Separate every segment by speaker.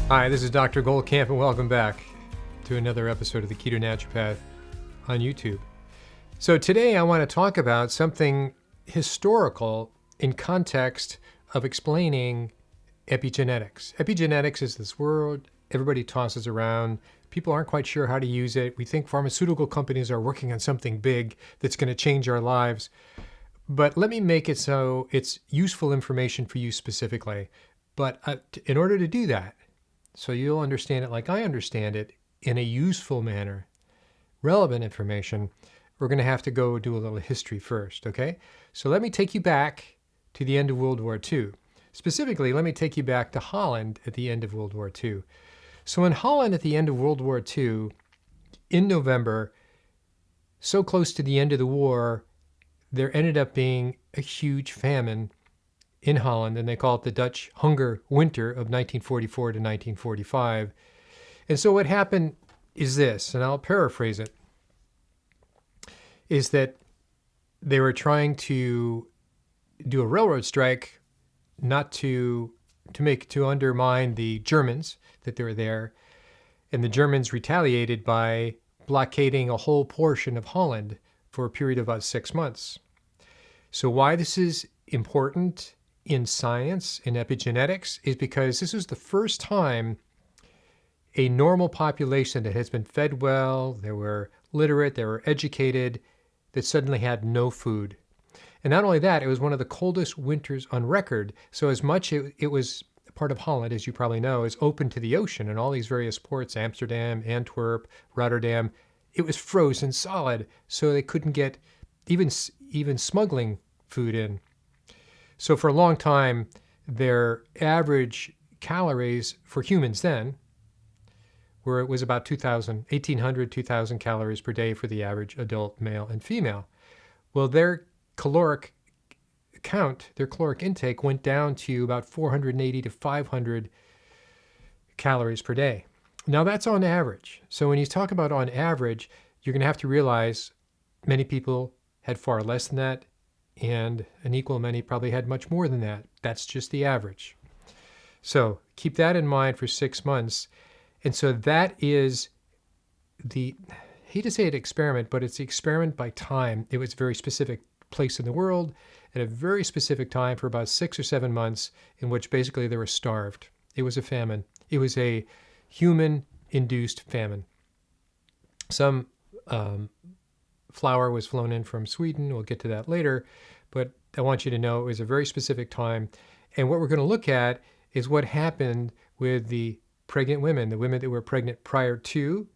Speaker 1: Hi, this is Dr. Goldkamp, and welcome back to another episode of the Keto Naturopath on YouTube. So today I want to talk about something historical in context of explaining epigenetics. Epigenetics is this word everybody tosses around. People aren't quite sure how to use it. We think pharmaceutical companies are working on something big that's going to change our lives. But let me make it so it's useful information for you specifically. But in order to do that, so you'll understand it like I understand it in a useful manner, relevant information, we're going to have to go do a little history first, okay? So let me take you back to the end of World War II. Specifically, let me take you back to Holland at the end of World War II. So in Holland at the end of World War II, in November, so close to the end of the war, there ended up being a huge famine in Holland, and they call it the Dutch Hunger Winter of 1944 to 1945. And so what happened is this, and I'll paraphrase it, is that they were trying to do a railroad strike, not to undermine the Germans that they were there, and the Germans retaliated by blockading a whole portion of Holland for a period of about 6 months. So why this is important in science, in epigenetics, is because this is the first time a normal population that has been fed well, they were literate, they were educated, that suddenly had no food. And not only that, it was one of the coldest winters on record. So as much it was part of Holland, as you probably know, is open to the ocean and all these various ports, Amsterdam, Antwerp, Rotterdam, it was frozen solid. So they couldn't get even smuggling food in. So for a long time, their average calories for humans then was about 1,800, 2,000 calories per day for the average adult male and female. Well, their caloric intake went down to about 480 to 500 calories per day. Now that's on average. So when you talk about on average, you're going to have to realize many people had far less than that, and an equal many probably had much more than that. That's just the average. So keep that in mind for 6 months. And so that is I hate to say it experiment, but it's the experiment by time. It was a very specific place in the world at a very specific time for about 6 or 7 months in which basically they were starved. It was a famine. It was a human-induced famine. Some flour was flown in from Sweden. We'll get to that later. But I want you to know it was a very specific time. And what we're going to look at is what happened with the pregnant women, the women that were pregnant prior to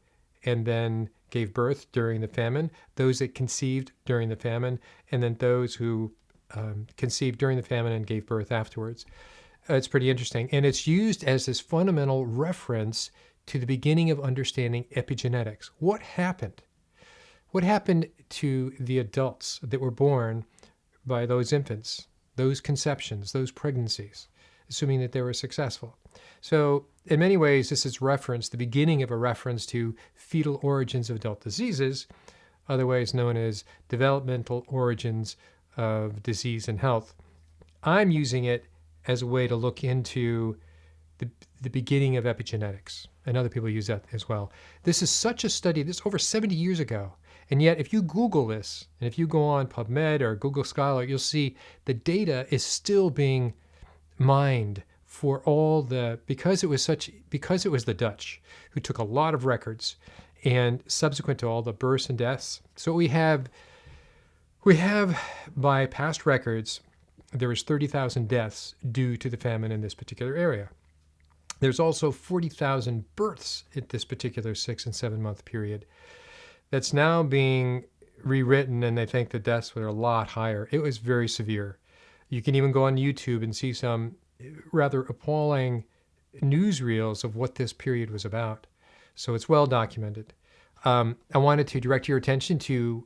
Speaker 1: and then gave birth during the famine, those that conceived during the famine, and then those who conceived during the famine and gave birth afterwards. It's pretty interesting. And it's used as this fundamental reference to the beginning of understanding epigenetics. What happened? What happened to the adults that were born by those infants, those conceptions, those pregnancies, assuming that they were successful? So in many ways, this is the beginning of a reference to fetal origins of adult diseases, otherwise known as developmental origins of disease and health. I'm using it as a way to look into the beginning of epigenetics, and other people use that as well. This is such a study, this is over 70 years ago. And yet, if you Google this, and if you go on PubMed or Google Scholar, you'll see the data is still being mined for because it was the Dutch who took a lot of records, and subsequent to all the births and deaths. So we have by past records, there was 30,000 deaths due to the famine in this particular area. There's also 40,000 births at this particular 6 and 7 month period. That's now being rewritten, and they think the deaths were a lot higher. It was very severe. You can even go on YouTube and see some rather appalling newsreels of what this period was about. So it's well documented. I wanted to direct your attention to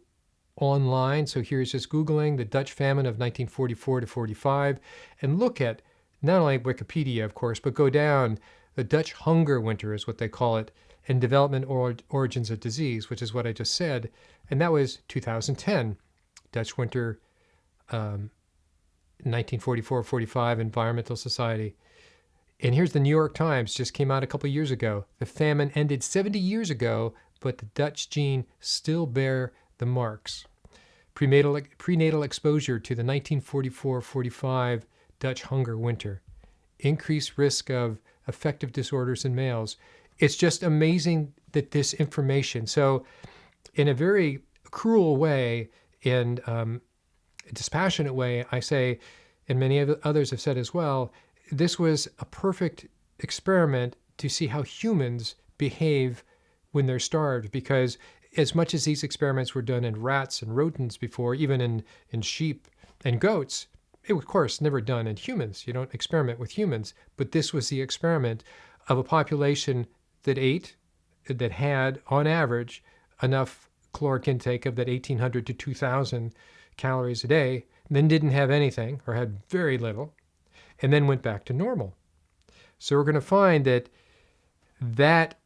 Speaker 1: online. So here's just Googling the Dutch famine of 1944 to 45 and look at not only Wikipedia, of course, but go down. The Dutch Hunger Winter is what they call it, and development origins of disease, which is what I just said. And that was 2010, Dutch Winter, 1944-45, Environmental Society. And here's the New York Times, just came out a couple years ago. The famine ended 70 years ago, but the Dutch gene still bear the marks. Prenatal exposure to the 1944-45 Dutch hunger winter. Increased risk of affective disorders in males. It's just amazing that this information, so in a very cruel way and dispassionate way, I say, and many of others have said as well, this was a perfect experiment to see how humans behave when they're starved, because as much as these experiments were done in rats and rodents before, even in sheep and goats, it was, of course, never done in humans. You don't experiment with humans, but this was the experiment of a population that ate, that had, on average, enough caloric intake of that 1,800 to 2,000 calories a day, then didn't have anything or had very little, and then went back to normal. So we're going to find that that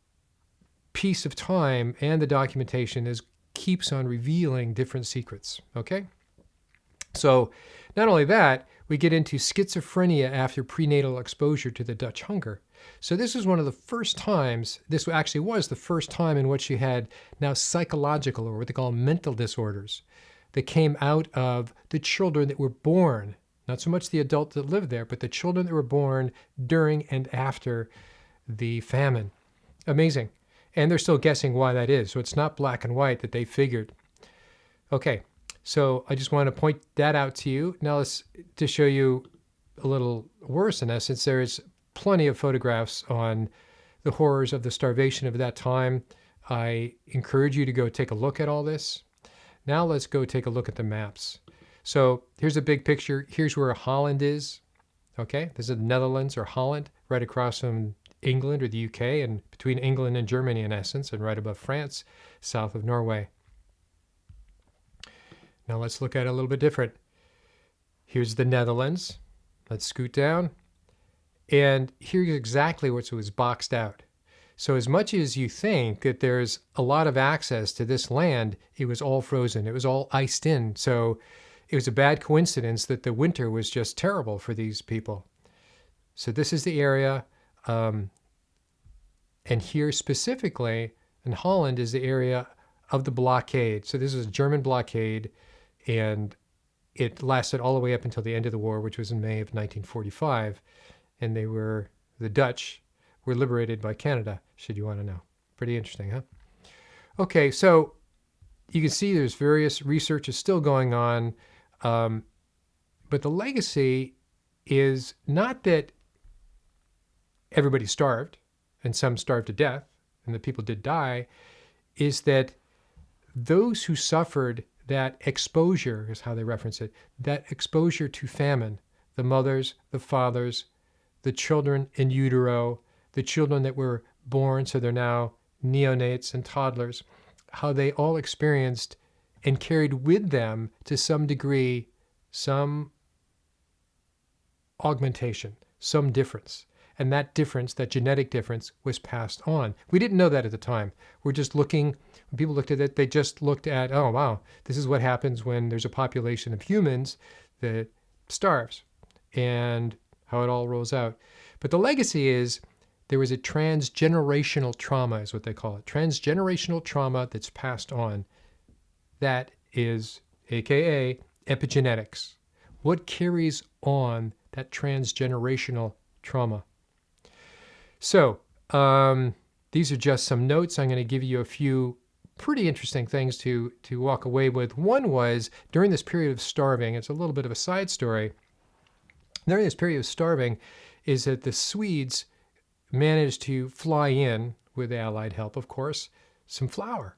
Speaker 1: piece of time and the documentation keeps on revealing different secrets. Okay? So not only that, we get into schizophrenia after prenatal exposure to the Dutch hunger. So this is one of the first times, this actually was the first time in which you had now psychological, or what they call mental disorders, that came out of the children that were born, not so much the adult that lived there, but the children that were born during and after the famine. Amazing. And they're still guessing why that is. So it's not black and white that they figured. Okay, so I just want to point that out to you. Now let's, to show you a little worse in essence, there's plenty of photographs on the horrors of the starvation of that time. I encourage you to go take a look at all this. Now let's go take a look at the maps. So here's a big picture. Here's where Holland is. Okay, this is the Netherlands or Holland, right across from England or the UK, and between England and Germany in essence, and right above France, south of Norway. Now let's look at it a little bit different. Here's the Netherlands. Let's scoot down. And here's exactly what was boxed out. So as much as you think that there's a lot of access to this land, it was all frozen. It was all iced in. So it was a bad coincidence that the winter was just terrible for these people. So this is the area. And here specifically in Holland is the area of the blockade. So this is a German blockade, and it lasted all the way up until the end of the war, which was in May of 1945. And the Dutch were liberated by Canada, should you want to know. Pretty interesting, huh? Okay, so you can see there's various research is still going on, but the legacy is not that everybody starved and some starved to death and the people did die, is that those who suffered that exposure, is how they reference it, that exposure to famine, the mothers, the fathers, the children in utero, the children that were born, so they're now neonates and toddlers, how they all experienced and carried with them to some degree some augmentation, some difference. And that difference, that genetic difference, was passed on. We didn't know that at the time. We're just looking, when people looked at it, they just looked at, oh, wow, this is what happens when there's a population of humans that starves, and how it all rolls out. But the legacy is there was a transgenerational trauma, is what they call it. Transgenerational trauma that's passed on. That is, AKA, epigenetics. What carries on that transgenerational trauma? So these are just some notes. I'm going to give you a few pretty interesting things to walk away with. One was, during this period of starving, it's a little bit of a side story. During this period of starving is that the Swedes managed to fly in, with Allied help, of course, some flour.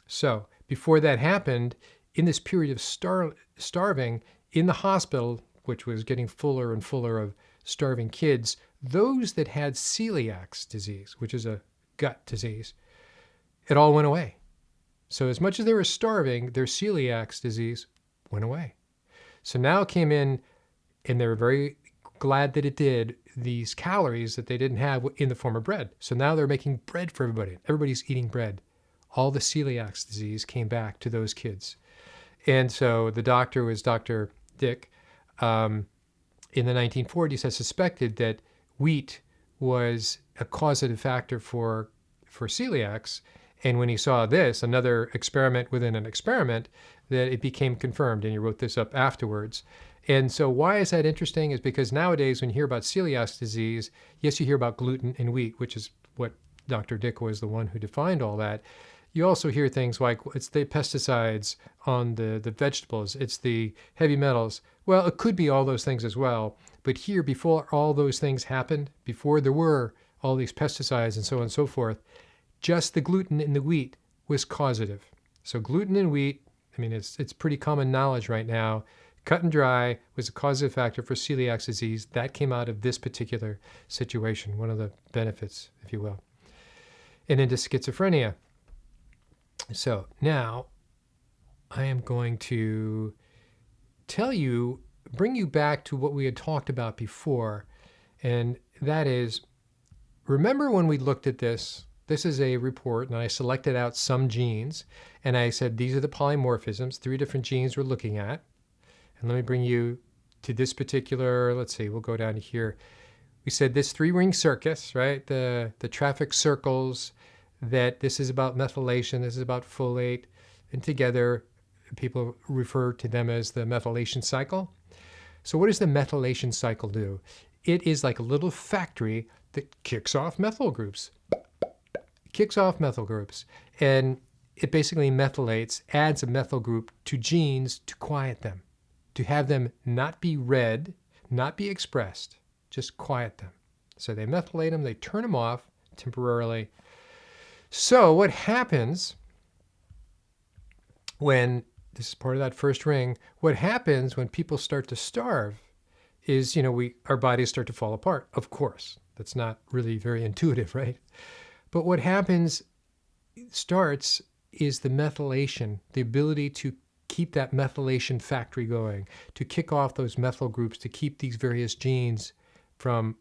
Speaker 1: So before that happened, in this period of starving, in the hospital, which was getting fuller and fuller of starving kids, those that had celiac disease, which is a gut disease, it all went away. So as much as they were starving, their celiac disease went away. So now came in, and they were very glad that it did, these calories that they didn't have in the form of bread. So now they're making bread for everybody. Everybody's eating bread. All the celiac disease came back to those kids. And so the doctor was Dr. Dick, in the 1940s, has suspected that wheat was a causative factor for celiacs. And when he saw this, another experiment within an experiment, that it became confirmed. And he wrote this up afterwards. And so why is that interesting? Is because nowadays when you hear about celiac disease, yes, you hear about gluten and wheat, which is what Dr. Dick was the one who defined all that. You also hear things like it's the pesticides on the vegetables, it's the heavy metals. Well, it could be all those things as well. But here, before all those things happened, before there were all these pesticides and so on and so forth, just the gluten in the wheat was causative. So gluten in wheat, I mean, it's pretty common knowledge right now. Cut and dry was a causative factor for celiac disease. That came out of this particular situation, one of the benefits, if you will. And into schizophrenia. So now I am going to bring you back to what we had talked about before. And that is, remember when we looked at this? This is a report, and I selected out some genes, and I said, these are the polymorphisms, 3 different genes we're looking at. And let me bring you to this particular, let's see, we'll go down to here. We said this 3-ring circus, right? The traffic circles, that this is about methylation, this is about folate, and together people refer to them as the methylation cycle. So what does the methylation cycle do? It is like a little factory that kicks off methyl groups. And it basically methylates, adds a methyl group to genes to quiet them, to have them not be read, not be expressed, just quiet them. So they methylate them, they turn them off temporarily. So what happens when, this is part of that first ring, what happens when people start to starve is, our bodies start to fall apart. Of course, that's not really very intuitive, right? But what happens is the methylation, the ability to keep that methylation factory going, to kick off those methyl groups, to keep these various genes from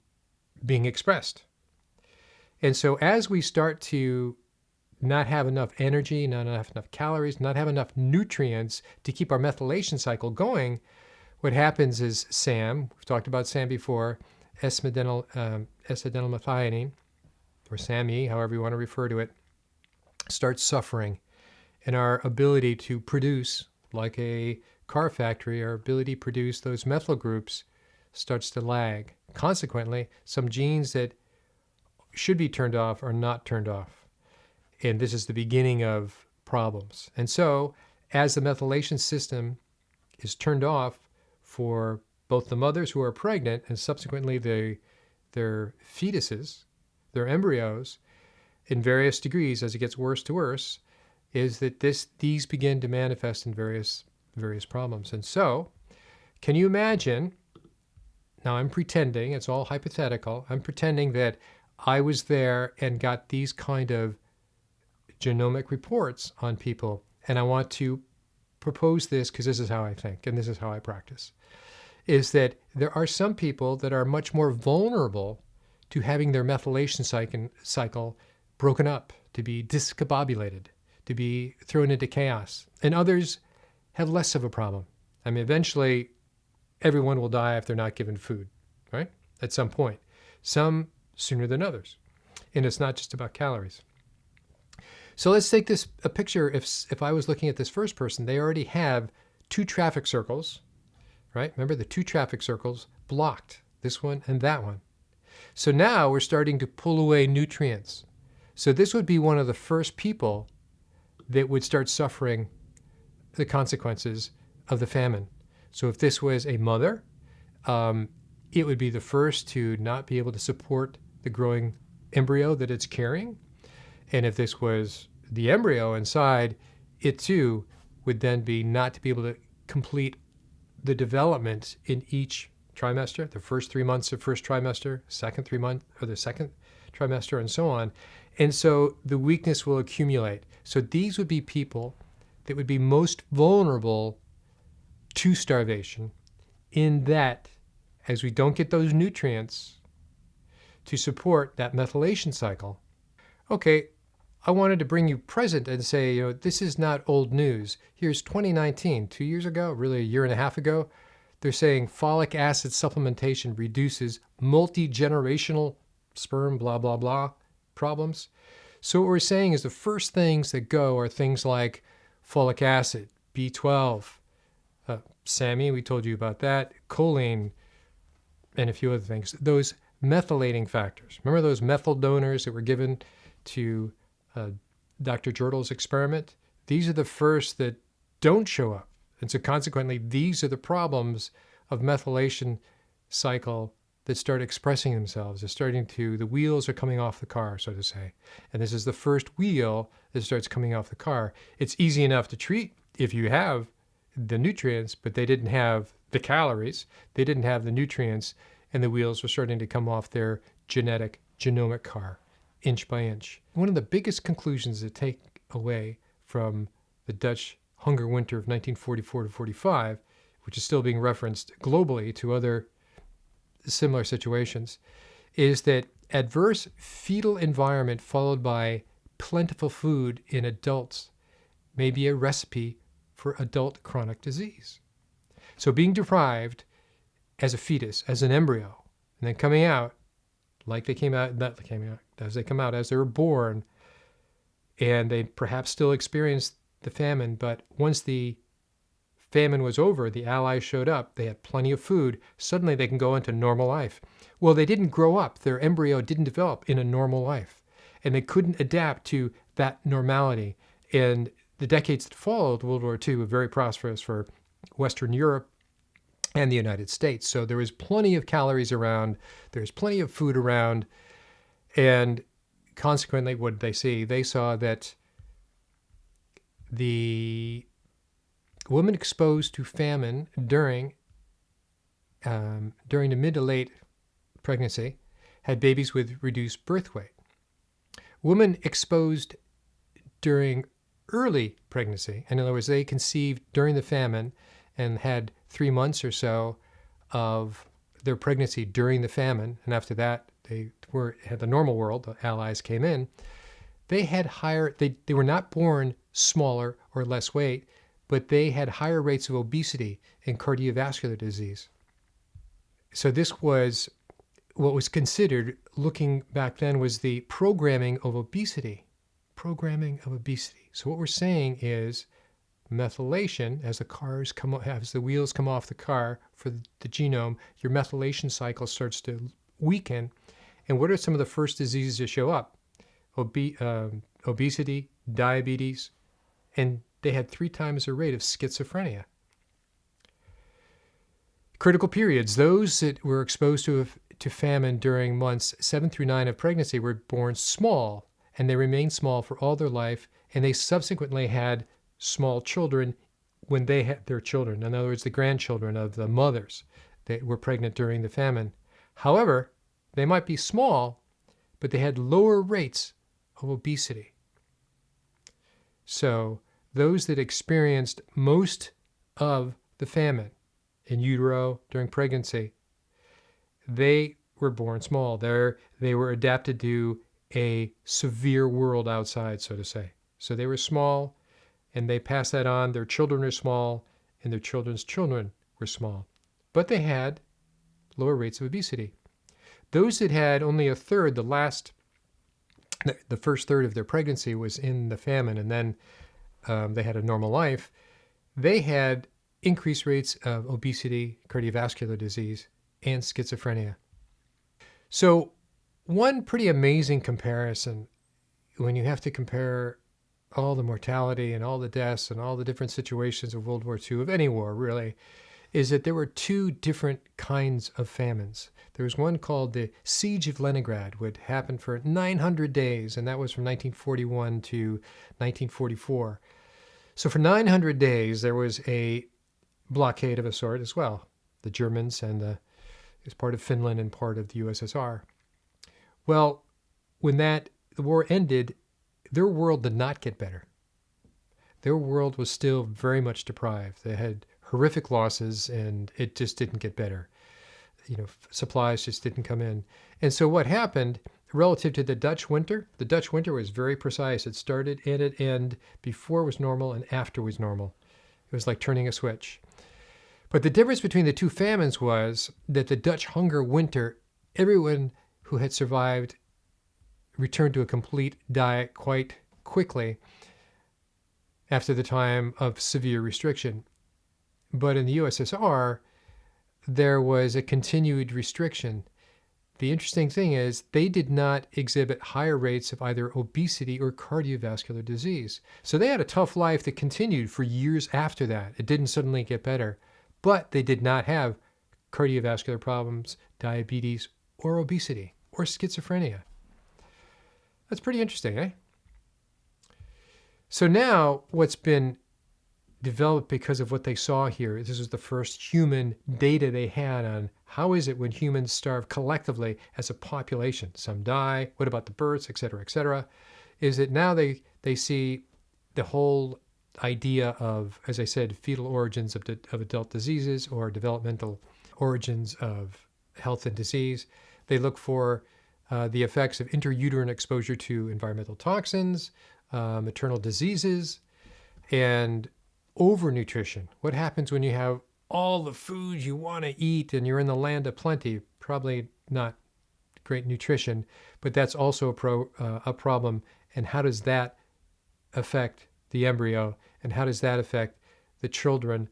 Speaker 1: being expressed. And so as we start to not have enough energy, not have enough calories, not have enough nutrients to keep our methylation cycle going, what happens is SAM, we've talked about SAM before, S-adenylmethionine, or SAMe, however you want to refer to it, starts suffering. And our ability to produce, like a car factory, our ability to produce those methyl groups starts to lag. Consequently, some genes that should be turned off are not turned off. And this is the beginning of problems. And so, as the methylation system is turned off for both the mothers who are pregnant and subsequently their fetuses, their embryos, in various degrees as it gets worse to worse, is that these begin to manifest in various problems. And so, can you imagine, now I'm pretending, it's all hypothetical, I'm pretending that I was there and got these kind of genomic reports on people, and I want to propose this because this is how I think and this is how I practice, is that there are some people that are much more vulnerable to having their methylation cycle broken up, to be discombobulated, to be thrown into chaos, and others have less of a problem. I mean, eventually everyone will die if they're not given food, right? At some point. Some sooner than others. And it's not just about calories. So let's take a picture. If I was looking at this first person, they already have 2 traffic circles, right? Remember the 2 traffic circles blocked, this one and that one. So now we're starting to pull away nutrients. So this would be one of the first people that would start suffering the consequences of the famine. So if this was a mother, it would be the first to not be able to support the growing embryo that it's carrying. And if this was the embryo inside, it too would then be not to be able to complete the development in each trimester, the first 3 months of first trimester, second 3 months, or the second trimester, and so on. And so the weakness will accumulate. So these would be people that would be most vulnerable to starvation, in that as we don't get those nutrients to support that methylation cycle. Okay, I wanted to bring you present and say, this is not old news. Here's 2019, 2 years ago, really a year and a half ago. They're saying folic acid supplementation reduces multi-generational sperm, blah, blah, blah problems. So what we're saying is the first things that go are things like folic acid, B12, SAMe, we told you about that, choline, and a few other things. Those methylating factors. Remember those methyl donors that were given to Dr. Jordal's experiment? These are the first that don't show up. And so consequently, these are the problems of methylation cycle that start expressing themselves. The wheels are coming off the car, so to say. And this is the first wheel that starts coming off the car. It's easy enough to treat if you have the nutrients, but they didn't have the calories. They didn't have the nutrients, and the wheels were starting to come off their genomic car, inch by inch. One of the biggest conclusions to take away from the Dutch hunger winter of 1944 to 45, which is still being referenced globally to other similar situations, is that adverse fetal environment followed by plentiful food in adults may be a recipe for adult chronic disease. So being deprived as a fetus, as an embryo, and then coming out like they came out, not they came out, as they come out, as they were born, and they perhaps still experienced the famine, but once the famine was over, the Allies showed up, they had plenty of food, suddenly they can go into normal life. Well, they didn't grow up, their embryo didn't develop in a normal life, and they couldn't adapt to that normality. And the decades that followed World War II were very prosperous for Western Europe and the United States. So there was plenty of calories around, there's plenty of food around, and consequently, what did they see? They saw that the women exposed to famine during the mid to late pregnancy had babies with reduced birth weight. Women exposed during early pregnancy, in other words, they conceived during the famine and had 3 months or so of their pregnancy during the famine, and after that they had the normal world, the Allies came in, they had higher, they were not born smaller or less weight, but they had higher rates of obesity and cardiovascular disease. So this was what was considered, looking back then, was the programming of obesity. Programming of obesity. So what we're saying is methylation, as the wheels come off the car for the genome, your methylation cycle starts to weaken. And what are some of the first diseases that show up? Obesity, diabetes, and they had 3 times the rate of schizophrenia. Critical periods. Those that were exposed to famine during months 7 through 9 of pregnancy were born small, and they remained small for all their life, and they subsequently had small children when they had their children. In other words, the grandchildren of the mothers that were pregnant during the famine. However, they might be small, but they had lower rates of obesity. So those that experienced most of the famine in utero during pregnancy, they were born small. They were adapted to a severe world outside, so to say. So they were small, and they passed that on. Their children are small, and their children's children were small. But they had lower rates of obesity. Those that had only a third, the first third of their pregnancy was in the famine, and then they had a normal life, they had increased rates of obesity, cardiovascular disease, and schizophrenia. So one pretty amazing comparison, when you have to compare all the mortality and all the deaths and all the different situations of World War II, of any war really, is that there were 2 different kinds of famines. There was one called the Siege of Leningrad, which happened for 900 days, and that was from 1941 to 1944. So for 900 days, there was a blockade of a sort as well. The Germans and it was part of Finland and part of the USSR. Well, when the war ended, their world did not get better. Their world was still very much deprived. They had horrific losses, and it just didn't get better. Supplies just didn't come in. And so what happened relative to the Dutch winter was very precise. It started and it ended before was normal and after was normal. It was like turning a switch. But the difference between the 2 famines was that the Dutch hunger winter, everyone who had survived returned to a complete diet quite quickly after the time of severe restriction. But in the USSR, there was a continued restriction. The interesting thing is they did not exhibit higher rates of either obesity or cardiovascular disease. So they had a tough life that continued for years after that. It didn't suddenly get better, but they did not have cardiovascular problems, diabetes, or obesity, or schizophrenia. That's pretty interesting, eh? So now what's been developed because of what they saw here, this is the first human data they had on how is it when humans starve collectively as a population. Some die, what about the births, et cetera, is that now they see the whole idea of, as I said, fetal origins of adult diseases or developmental origins of health and disease. They look for the effects of intrauterine exposure to environmental toxins, maternal diseases, and overnutrition. What happens when you have all the food you want to eat and you're in the land of plenty? Probably not great nutrition, but that's also a problem. And how does that affect the embryo? And how does that affect the children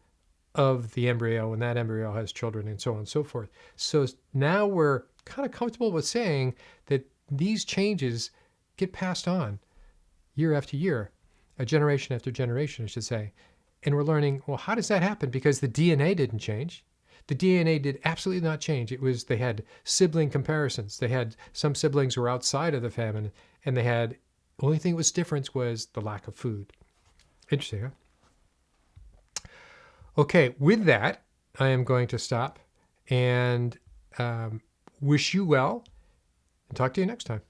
Speaker 1: of the embryo when that embryo has children, and so on and so forth? So now we're kind of comfortable with saying that these changes get passed on year after year, a generation after generation, I should say. And we're learning, well, how does that happen? Because the DNA didn't change. The DNA did absolutely not change. It was, they had sibling comparisons. They had some siblings who were outside of the famine, and they had, only thing that was different was the lack of food. Interesting, huh? Okay, with that, I am going to stop and wish you well and talk to you next time.